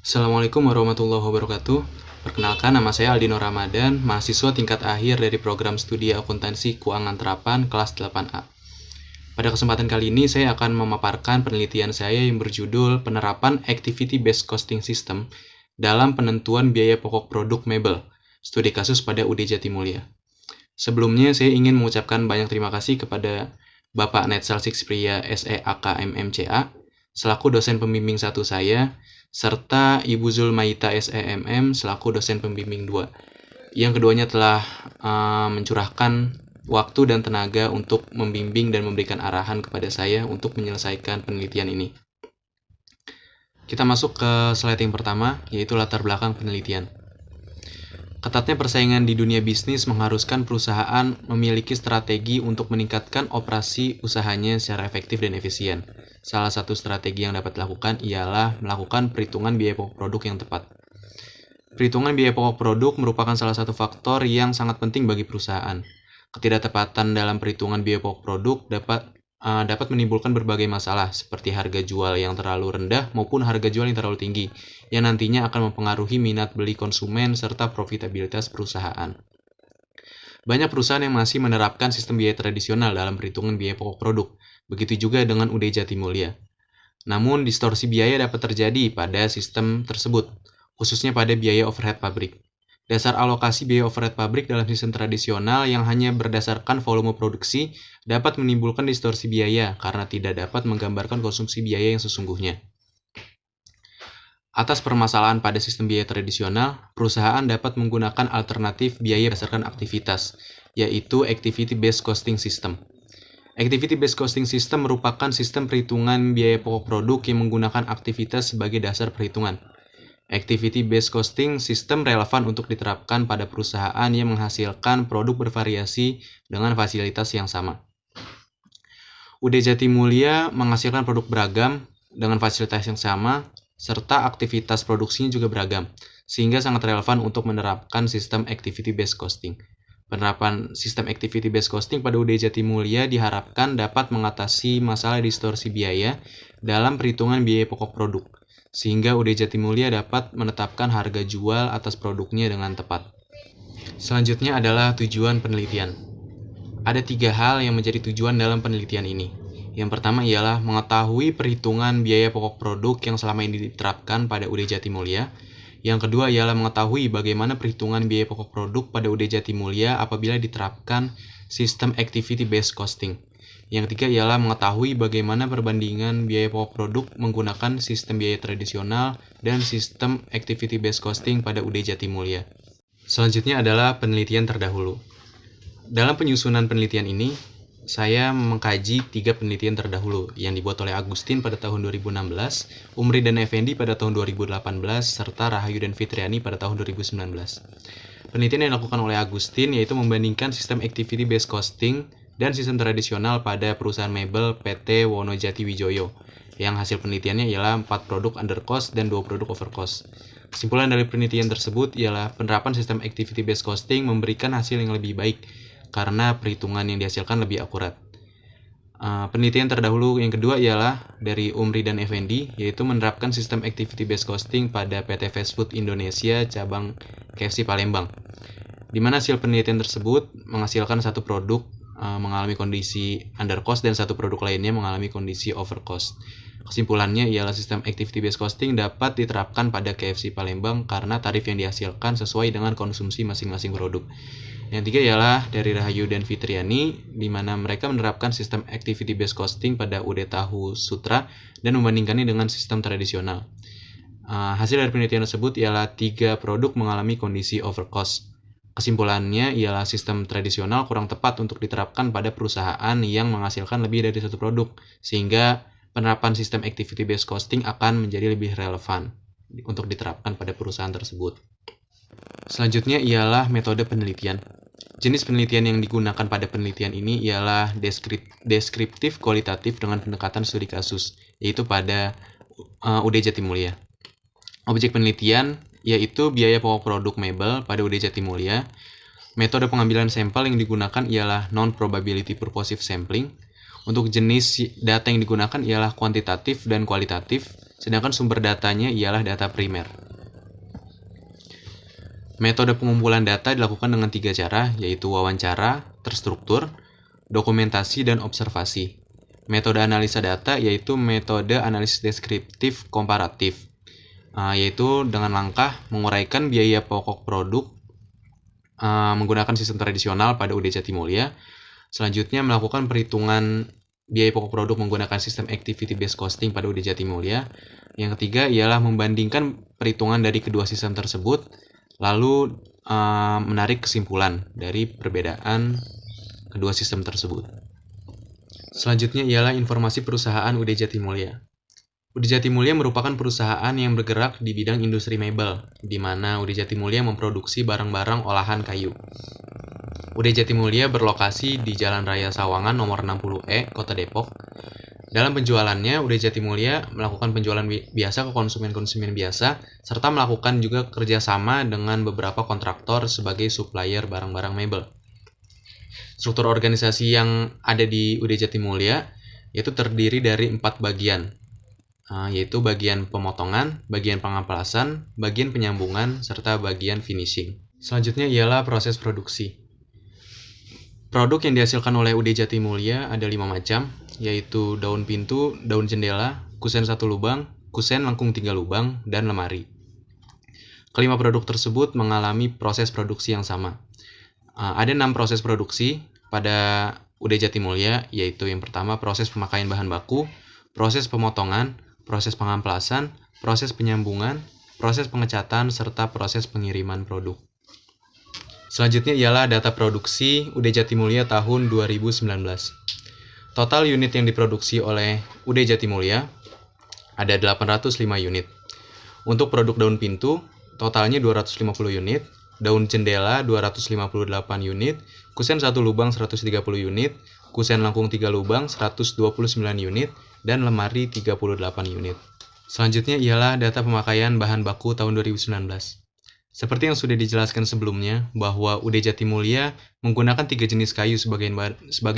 Assalamualaikum warahmatullahi wabarakatuh. Perkenalkan, nama saya Aldino Ramadan, mahasiswa tingkat akhir dari program studi akuntansi keuangan terapan kelas 8A. Pada kesempatan kali ini saya akan memaparkan penelitian saya yang berjudul Penerapan Activity Based Costing System dalam penentuan biaya pokok produk mebel, studi kasus pada UD Jatimulya. Sebelumnya saya ingin mengucapkan banyak terima kasih kepada Bapak Netsal Sixpriya SEAK MMCA selaku dosen pembimbing 1 saya, serta Ibu Zulmaita SEMM selaku dosen pembimbing 2. Yang keduanya telah mencurahkan waktu dan tenaga untuk membimbing dan memberikan arahan kepada saya untuk menyelesaikan penelitian ini. Kita masuk ke slide yang pertama, yaitu latar belakang penelitian. Ketatnya persaingan di dunia bisnis mengharuskan perusahaan memiliki strategi untuk meningkatkan operasi usahanya secara efektif dan efisien. Salah satu strategi yang dapat dilakukan ialah melakukan perhitungan biaya pokok produk yang tepat. Perhitungan biaya pokok produk merupakan salah satu faktor yang sangat penting bagi perusahaan. Ketidaktepatan dalam perhitungan biaya pokok produk dapat menimbulkan berbagai masalah seperti harga jual yang terlalu rendah maupun harga jual yang terlalu tinggi, yang nantinya akan mempengaruhi minat beli konsumen serta profitabilitas perusahaan. Banyak perusahaan yang masih menerapkan sistem biaya tradisional dalam perhitungan biaya pokok produk, begitu juga dengan UD Jatimulya. Namun, distorsi biaya dapat terjadi pada sistem tersebut, khususnya pada biaya overhead pabrik. Dasar alokasi biaya overhead pabrik dalam sistem tradisional yang hanya berdasarkan volume produksi dapat menimbulkan distorsi biaya karena tidak dapat menggambarkan konsumsi biaya yang sesungguhnya. Atas permasalahan pada sistem biaya tradisional, perusahaan dapat menggunakan alternatif biaya berdasarkan aktivitas, yaitu Activity Based Costing System. Activity Based Costing System merupakan sistem perhitungan biaya pokok produk yang menggunakan aktivitas sebagai dasar perhitungan. Activity Based Costing System relevan untuk diterapkan pada perusahaan yang menghasilkan produk bervariasi dengan fasilitas yang sama. UD Jatimulya menghasilkan produk beragam dengan fasilitas yang sama, serta aktivitas produksinya juga beragam, sehingga sangat relevan untuk menerapkan sistem Activity Based Costing. Penerapan sistem Activity Based Costing pada UD Jatimulya diharapkan dapat mengatasi masalah distorsi biaya dalam perhitungan biaya pokok produk, sehingga UD Jatimulya dapat menetapkan harga jual atas produknya dengan tepat. Selanjutnya adalah tujuan penelitian. Ada 3 hal yang menjadi tujuan dalam penelitian ini. Yang pertama ialah mengetahui perhitungan biaya pokok produk yang selama ini diterapkan pada UD Jatimulya. Yang kedua ialah mengetahui bagaimana perhitungan biaya pokok produk pada UD Jatimulya apabila diterapkan sistem Activity Based Costing. Yang ketiga ialah mengetahui bagaimana perbandingan biaya pokok produk menggunakan sistem biaya tradisional dan sistem Activity Based Costing pada UD Jatimulya. Selanjutnya adalah penelitian terdahulu. Dalam penyusunan penelitian ini, saya mengkaji 3 penelitian terdahulu yang dibuat oleh Agustin pada tahun 2016, Umri dan Effendi pada tahun 2018, serta Rahayu dan Fitriani pada tahun 2019. Penelitian yang dilakukan oleh Agustin yaitu membandingkan sistem Activity Based Costing dan sistem tradisional pada perusahaan mebel PT Wonojati Wijoyo, yang hasil penelitiannya ialah 4 produk under cost dan 2 produk over cost. Kesimpulan dari penelitian tersebut ialah penerapan sistem Activity Based Costing memberikan hasil yang lebih baik karena perhitungan yang dihasilkan lebih akurat. Penelitian terdahulu yang kedua ialah dari Umri dan Effendi, yaitu menerapkan sistem Activity Based Costing pada PT Fast Food Indonesia cabang KFC Palembang, di mana hasil penelitian tersebut menghasilkan satu produk mengalami kondisi under cost dan satu produk lainnya mengalami kondisi over cost. Kesimpulannya ialah sistem Activity Based Costing dapat diterapkan pada KFC Palembang karena tarif yang dihasilkan sesuai dengan konsumsi masing-masing produk. Yang tiga ialah dari Rahayu dan Fitriani, di mana mereka menerapkan sistem Activity Based Costing pada UD Tahu Sutra dan membandingkannya dengan sistem tradisional. Hasil dari penelitian tersebut ialah 3 produk mengalami kondisi overcost. Kesimpulannya ialah sistem tradisional kurang tepat untuk diterapkan pada perusahaan yang menghasilkan lebih dari satu produk, sehingga penerapan sistem Activity Based Costing akan menjadi lebih relevan untuk diterapkan pada perusahaan tersebut. Selanjutnya ialah metode penelitian. Jenis penelitian yang digunakan pada penelitian ini ialah deskriptif kualitatif dengan pendekatan studi kasus, yaitu pada UD Jatimulya. Objek penelitian yaitu biaya pokok produk mebel pada UD Jatimulya. Metode pengambilan sampel yang digunakan ialah non-probability purposive sampling. Untuk jenis data yang digunakan ialah kuantitatif dan kualitatif. sedangkan sumber datanya ialah data primer. Metode pengumpulan data dilakukan dengan 3 cara, yaitu wawancara, terstruktur, dokumentasi, dan observasi. Metode analisa data yaitu metode analisis deskriptif komparatif, yaitu dengan langkah menguraikan biaya pokok produk menggunakan sistem tradisional pada UD Jatimulya. Selanjutnya melakukan perhitungan biaya pokok produk menggunakan sistem activity based costing pada UD Jatimulya. Yang ketiga ialah membandingkan perhitungan dari kedua sistem tersebut, lalu menarik kesimpulan dari perbedaan kedua sistem tersebut. Selanjutnya ialah informasi perusahaan UD Jatimulya. UD Jatimulya merupakan perusahaan yang bergerak di bidang industri mebel, di mana UD Jatimulya memproduksi barang-barang olahan kayu. UD Jatimulya berlokasi di Jalan Raya Sawangan nomor 60E, Kota Depok. Dalam penjualannya, UD Jatimulya melakukan penjualan biasa ke konsumen-konsumen biasa, serta melakukan juga kerjasama dengan beberapa kontraktor sebagai supplier barang-barang mebel. Struktur organisasi yang ada di UD Jatimulya yaitu terdiri dari 4 bagian, yaitu bagian pemotongan, bagian pengaplasan, bagian penyambungan, serta bagian finishing. Selanjutnya ialah proses produksi. Produk yang dihasilkan oleh UD Jatimulya ada 5 macam, yaitu daun pintu, daun jendela, kusen 1 lubang, kusen lengkung 3 lubang, dan lemari. Kelima produk tersebut mengalami proses produksi yang sama. Ada 6 proses produksi pada UD Jatimulya, yaitu yang pertama proses pemakaian bahan baku, proses pemotongan, proses pengamplasan, proses penyambungan, proses pengecatan, serta proses pengiriman produk. Selanjutnya ialah data produksi UD Jatimulya tahun 2019. Total unit yang diproduksi oleh UD Jatimulya ada 805 unit. Untuk produk daun pintu, totalnya 250 unit, daun jendela 258 unit, kusen 1 lubang 130 unit, kusen lengkung 3 lubang 129 unit, dan lemari 38 unit. Selanjutnya ialah data pemakaian bahan baku tahun 2019. Seperti yang sudah dijelaskan sebelumnya, bahwa UD Jatimulya menggunakan 3 jenis kayu sebagai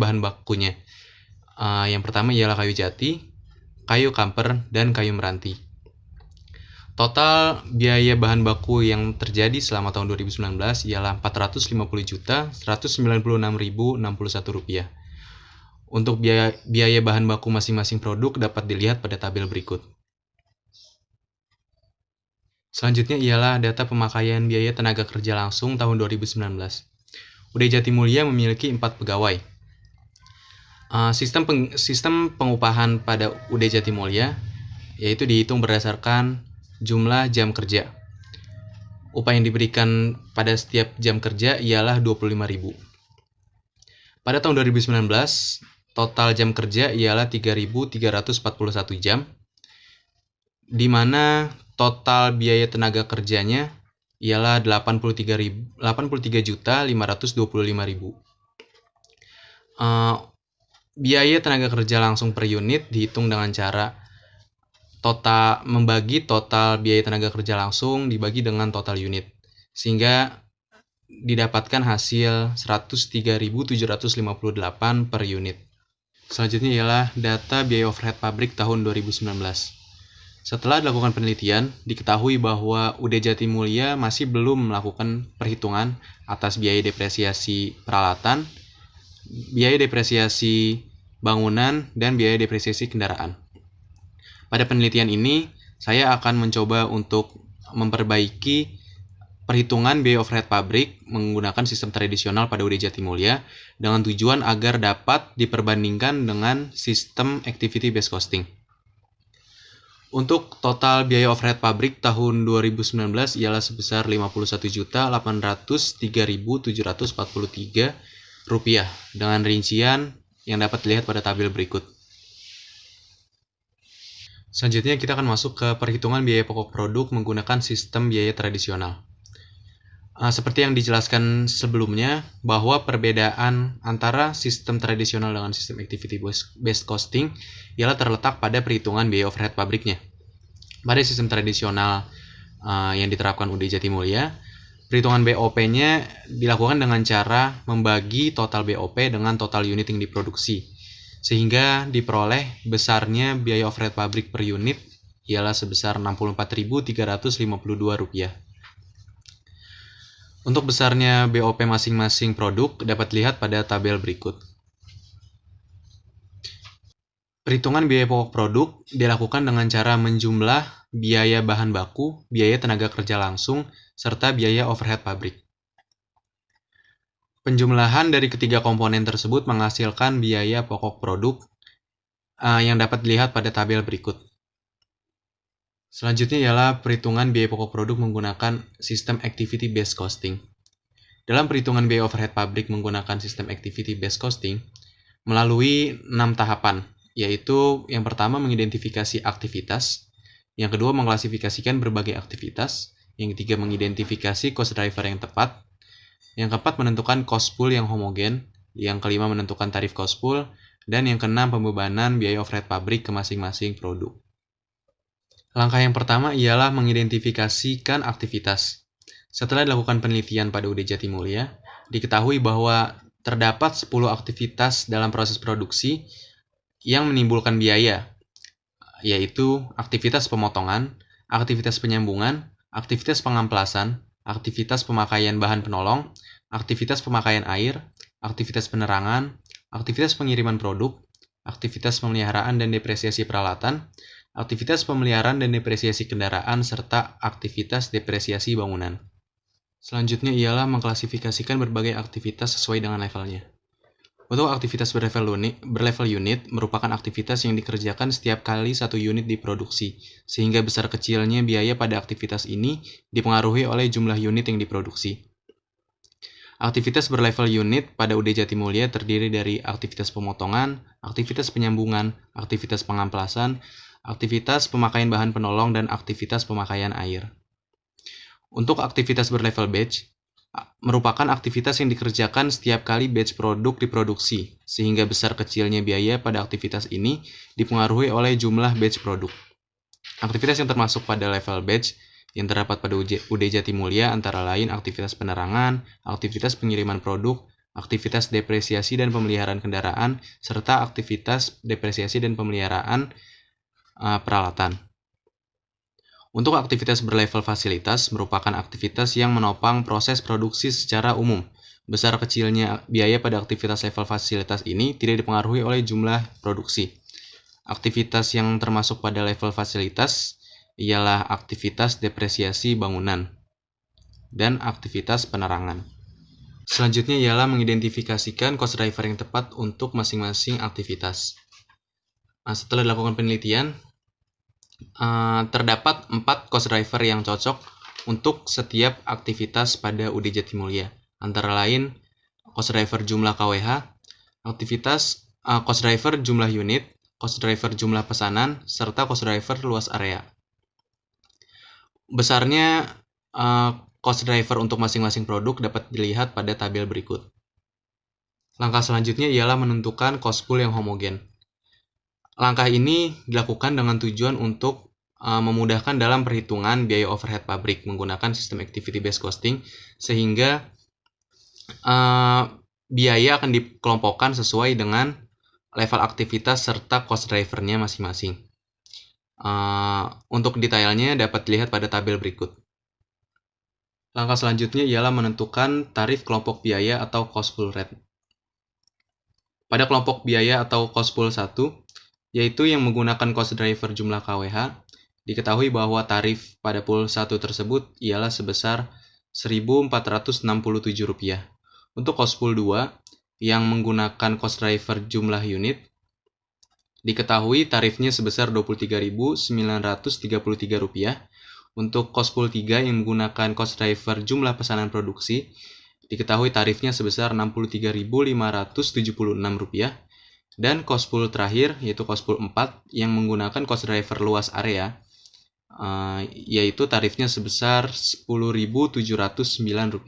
bahan bakunya. Yang pertama ialah kayu jati, kayu kamper, dan kayu meranti. Total biaya bahan baku yang terjadi selama tahun 2019 ialah Rp450.196.061. Untuk biaya bahan baku masing-masing produk dapat dilihat pada tabel berikut. Selanjutnya ialah data pemakaian biaya tenaga kerja langsung tahun 2019. UD Jatimulya memiliki 4 pegawai. Sistem pengupahan pada UD Jatimulya yaitu dihitung berdasarkan jumlah jam kerja. Upah yang diberikan pada setiap jam kerja ialah 25.000. Pada tahun 2019, total jam kerja ialah 3.341 jam, di mana total biaya tenaga kerjanya ialah 83.525.000. Biaya tenaga kerja langsung per unit dihitung dengan cara membagi total biaya tenaga kerja langsung dibagi dengan total unit, sehingga didapatkan hasil 103.758 per unit. Selanjutnya ialah data biaya overhead pabrik tahun 2019. Setelah dilakukan penelitian, diketahui bahwa UD Jatimulya masih belum melakukan perhitungan atas biaya depresiasi peralatan, biaya depresiasi bangunan, dan biaya depresiasi kendaraan. Pada penelitian ini, saya akan mencoba untuk memperbaiki perhitungan biaya overhead pabrik menggunakan sistem tradisional pada UD Jatimulya dengan tujuan agar dapat diperbandingkan dengan sistem activity based costing. Untuk total biaya overhead pabrik tahun 2019 ialah sebesar Rp51.743 dengan rincian yang dapat dilihat pada tabel berikut. Selanjutnya kita akan masuk ke perhitungan biaya pokok produk menggunakan sistem biaya tradisional. Seperti yang dijelaskan sebelumnya, bahwa perbedaan antara sistem tradisional dengan sistem activity based costing ialah terletak pada perhitungan biaya overhead pabriknya. Pada sistem tradisional yang diterapkan UD Jatimulya, perhitungan BOP-nya dilakukan dengan cara membagi total BOP dengan total unit yang diproduksi, sehingga diperoleh besarnya biaya overhead pabrik per unit ialah sebesar Rp64.352. Untuk besarnya BOP masing-masing produk dapat dilihat pada tabel berikut. Perhitungan biaya pokok produk dilakukan dengan cara menjumlah biaya bahan baku, biaya tenaga kerja langsung, serta biaya overhead pabrik. Penjumlahan dari ketiga komponen tersebut menghasilkan biaya pokok produk yang dapat dilihat pada tabel berikut. Selanjutnya ialah perhitungan biaya pokok produk menggunakan sistem activity based costing. Dalam perhitungan biaya overhead pabrik menggunakan sistem activity based costing melalui 6 tahapan, yaitu yang pertama mengidentifikasi aktivitas, yang kedua mengklasifikasikan berbagai aktivitas, yang ketiga mengidentifikasi cost driver yang tepat, yang keempat menentukan cost pool yang homogen, yang kelima menentukan tarif cost pool, dan yang keenam pembebanan biaya overhead pabrik ke masing-masing produk. Langkah yang pertama ialah mengidentifikasikan aktivitas. Setelah dilakukan penelitian pada UD Jatimulya, diketahui bahwa terdapat 10 aktivitas dalam proses produksi yang menimbulkan biaya, yaitu aktivitas pemotongan, aktivitas penyambungan, aktivitas pengamplasan, aktivitas pemakaian bahan penolong, aktivitas pemakaian air, aktivitas penerangan, aktivitas pengiriman produk, aktivitas pemeliharaan dan depresiasi peralatan, aktivitas pemeliharaan dan depresiasi kendaraan, serta aktivitas depresiasi bangunan. Selanjutnya ialah mengklasifikasikan berbagai aktivitas sesuai dengan levelnya. Untuk aktivitas berlevel unit merupakan aktivitas yang dikerjakan setiap kali satu unit diproduksi, sehingga besar kecilnya biaya pada aktivitas ini dipengaruhi oleh jumlah unit yang diproduksi. Aktivitas berlevel unit pada UD Jatimulya terdiri dari aktivitas pemotongan, aktivitas penyambungan, aktivitas pengamplasan, aktivitas pemakaian bahan penolong, dan aktivitas pemakaian air. Untuk aktivitas berlevel batch, merupakan aktivitas yang dikerjakan setiap kali batch produk diproduksi, sehingga besar kecilnya biaya pada aktivitas ini dipengaruhi oleh jumlah batch produk. Aktivitas yang termasuk pada level batch yang terdapat pada UD Jatimulya antara lain aktivitas penerangan, aktivitas pengiriman produk, aktivitas depresiasi dan pemeliharaan kendaraan, serta aktivitas depresiasi dan pemeliharaan peralatan. Untuk aktivitas berlevel fasilitas merupakan aktivitas yang menopang proses produksi secara umum. Besar kecilnya biaya pada aktivitas level fasilitas ini tidak dipengaruhi oleh jumlah produksi. Aktivitas yang termasuk pada level fasilitas ialah aktivitas depresiasi bangunan dan aktivitas penerangan. Selanjutnya ialah mengidentifikasikan cost driver yang tepat untuk masing-masing aktivitas. Setelah dilakukan penelitian, terdapat 4 cost driver yang cocok untuk setiap aktivitas pada UD Jatimulya. Antara lain, cost driver jumlah KWH, aktivitas cost driver jumlah unit, cost driver jumlah pesanan, serta cost driver luas area. Besarnya cost driver untuk masing-masing produk dapat dilihat pada tabel berikut. Langkah selanjutnya ialah menentukan cost pool yang homogen. Langkah ini dilakukan dengan tujuan untuk memudahkan dalam perhitungan biaya overhead pabrik menggunakan sistem activity based costing, sehingga biaya akan dikelompokkan sesuai dengan level aktivitas serta cost drivernya masing-masing. Untuk detailnya dapat dilihat pada tabel berikut. Langkah selanjutnya ialah menentukan tarif kelompok biaya atau cost pool rate. Pada kelompok biaya atau cost pool 1, yaitu yang menggunakan cost driver jumlah KWH, diketahui bahwa tarif pada pool 1 tersebut ialah sebesar Rp1.467. Untuk cost pool 2, yang menggunakan cost driver jumlah unit, diketahui tarifnya sebesar Rp23.933. Untuk cost pool 3 yang menggunakan cost driver jumlah pesanan produksi, diketahui tarifnya sebesar Rp63.576. Dan cost pool terakhir, yaitu cost pool 4, yang menggunakan cost driver luas area, yaitu tarifnya sebesar Rp10.709.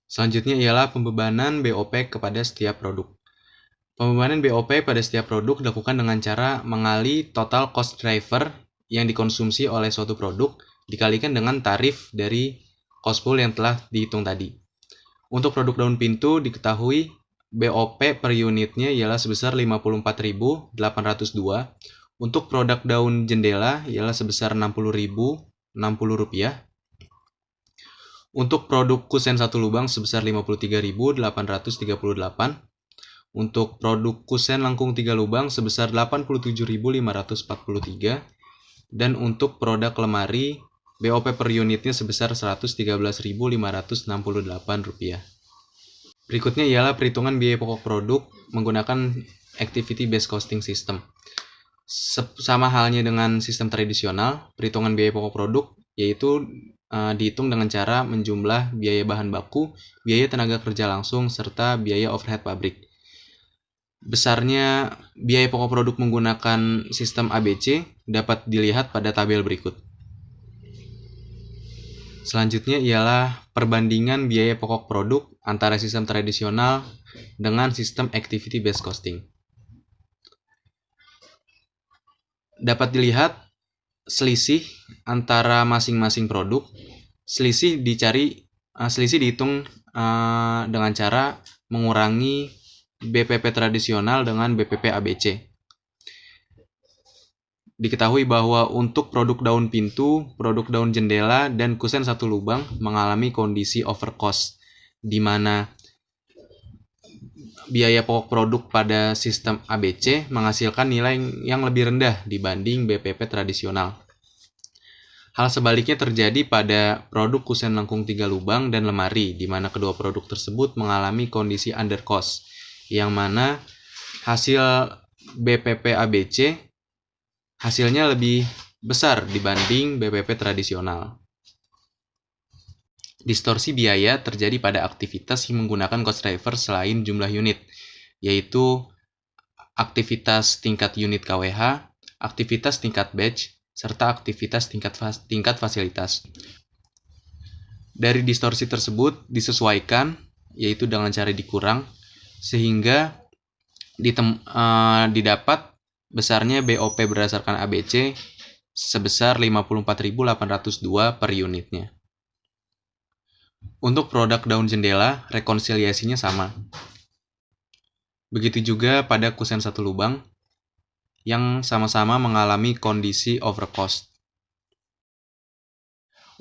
Selanjutnya ialah pembebanan BOP kepada setiap produk. Pembebanan BOP pada setiap produk dilakukan dengan cara mengali total cost driver yang dikonsumsi oleh suatu produk dikalikan dengan tarif dari cost pool yang telah dihitung tadi. Untuk produk daun pintu diketahui BOP per unitnya ialah sebesar Rp54.802. Untuk produk daun jendela ialah sebesar Rp60.060. Untuk produk kusen satu lubang sebesar Rp53.838. Untuk produk kusen lengkung 3 lubang sebesar Rp87.543. Dan untuk produk lemari, BOP per unitnya sebesar Rp113.568. Berikutnya ialah perhitungan biaya pokok produk menggunakan Activity Based Costing System. Sama halnya dengan sistem tradisional, perhitungan biaya pokok produk yaitu dihitung dengan cara menjumlah biaya bahan baku, biaya tenaga kerja langsung, serta biaya overhead pabrik. Besarnya biaya pokok produk menggunakan sistem ABC dapat dilihat pada tabel berikut. Selanjutnya ialah perbandingan biaya pokok produk antara sistem tradisional dengan sistem Activity Based Costing. Dapat dilihat selisih antara masing-masing produk. Selisih dihitung dengan cara mengurangi BPP tradisional dengan BPP ABC. Diketahui bahwa untuk produk daun pintu, produk daun jendela, dan kusen satu lubang mengalami kondisi overcost, di mana biaya pokok produk pada sistem ABC menghasilkan nilai yang lebih rendah dibanding BPP tradisional. Hal sebaliknya terjadi pada produk kusen lengkung 3 lubang dan lemari, di mana kedua produk tersebut mengalami kondisi undercost, yang mana hasil BPP ABC hasilnya lebih besar dibanding BPP tradisional. Distorsi biaya terjadi pada aktivitas yang menggunakan cost driver selain jumlah unit, yaitu aktivitas tingkat unit KWH, aktivitas tingkat batch, serta aktivitas tingkat fasilitas. Dari distorsi tersebut disesuaikan, yaitu dengan cara dikurang, sehingga didapat besarnya BOP berdasarkan ABC sebesar 54.802 per unitnya. Untuk produk daun jendela, rekonsiliasinya sama. Begitu juga pada kusen satu lubang yang sama-sama mengalami kondisi overcost.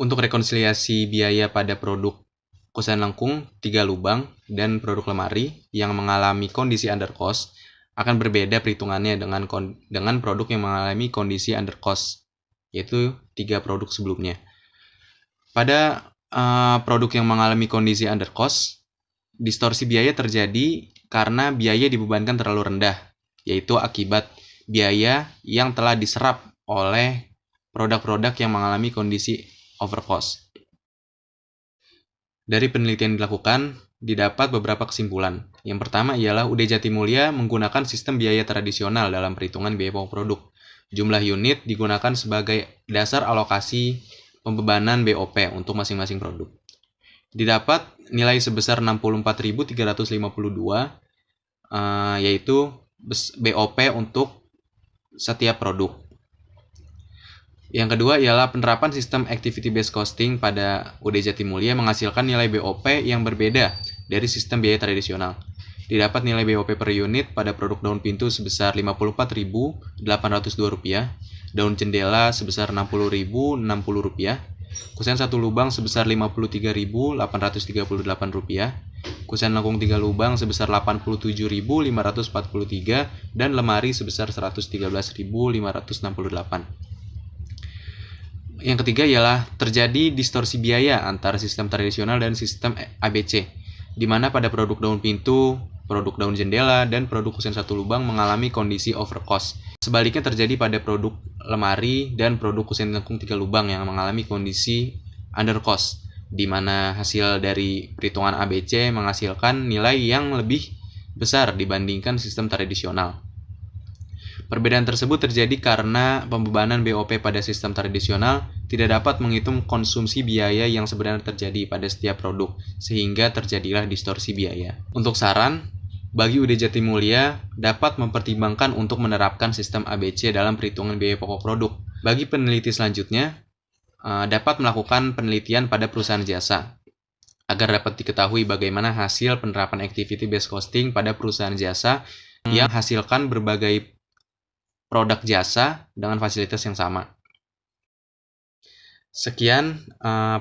Untuk rekonsiliasi biaya pada produk kusen lengkung 3 lubang dan produk lemari yang mengalami kondisi undercost akan berbeda perhitungannya dengan produk yang mengalami kondisi undercost, yaitu 3 produk sebelumnya. Pada produk yang mengalami kondisi undercost, distorsi biaya terjadi karena biaya dibebankan terlalu rendah, yaitu akibat biaya yang telah diserap oleh produk-produk yang mengalami kondisi overcost. Dari penelitian dilakukan, didapat beberapa kesimpulan. Yang pertama ialah UD Jatimulya menggunakan sistem biaya tradisional dalam perhitungan biaya pokok produk. Jumlah unit digunakan sebagai dasar alokasi pembebanan BOP untuk masing-masing produk. Didapat nilai sebesar 64.352, yaitu BOP untuk setiap produk. Yang kedua ialah penerapan sistem Activity Based Costing pada UD Jatimulya menghasilkan nilai BOP yang berbeda dari sistem biaya tradisional. Didapat nilai BOP per unit pada produk daun pintu sebesar Rp54.802, daun jendela sebesar Rp60.060, kusen satu lubang sebesar Rp53.838, kusen lengkung 3 lubang sebesar Rp87.543, dan lemari sebesar Rp113.568. Yang ketiga ialah terjadi distorsi biaya antara sistem tradisional dan sistem ABC, di mana pada produk daun pintu, produk daun jendela, dan produk kusen satu lubang mengalami kondisi overcost. Sebaliknya terjadi pada produk lemari dan produk kusen lengkung 3 lubang yang mengalami kondisi undercost, di mana hasil dari perhitungan ABC menghasilkan nilai yang lebih besar dibandingkan sistem tradisional. Perbedaan tersebut terjadi karena pembebanan BOP pada sistem tradisional tidak dapat menghitung konsumsi biaya yang sebenarnya terjadi pada setiap produk, sehingga terjadilah distorsi biaya. Untuk saran, bagi UD Jatimulya dapat mempertimbangkan untuk menerapkan sistem ABC dalam perhitungan biaya pokok produk. Bagi peneliti selanjutnya, dapat melakukan penelitian pada perusahaan jasa, agar dapat diketahui bagaimana hasil penerapan Activity Based Costing pada perusahaan jasa yang hasilkan berbagai produk jasa dengan fasilitas yang sama. Sekian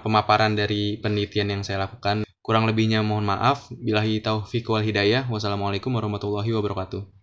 pemaparan dari penelitian yang saya lakukan. Kurang lebihnya mohon maaf. Billahi taufiq wal hidayah. Wassalamualaikum warahmatullahi wabarakatuh.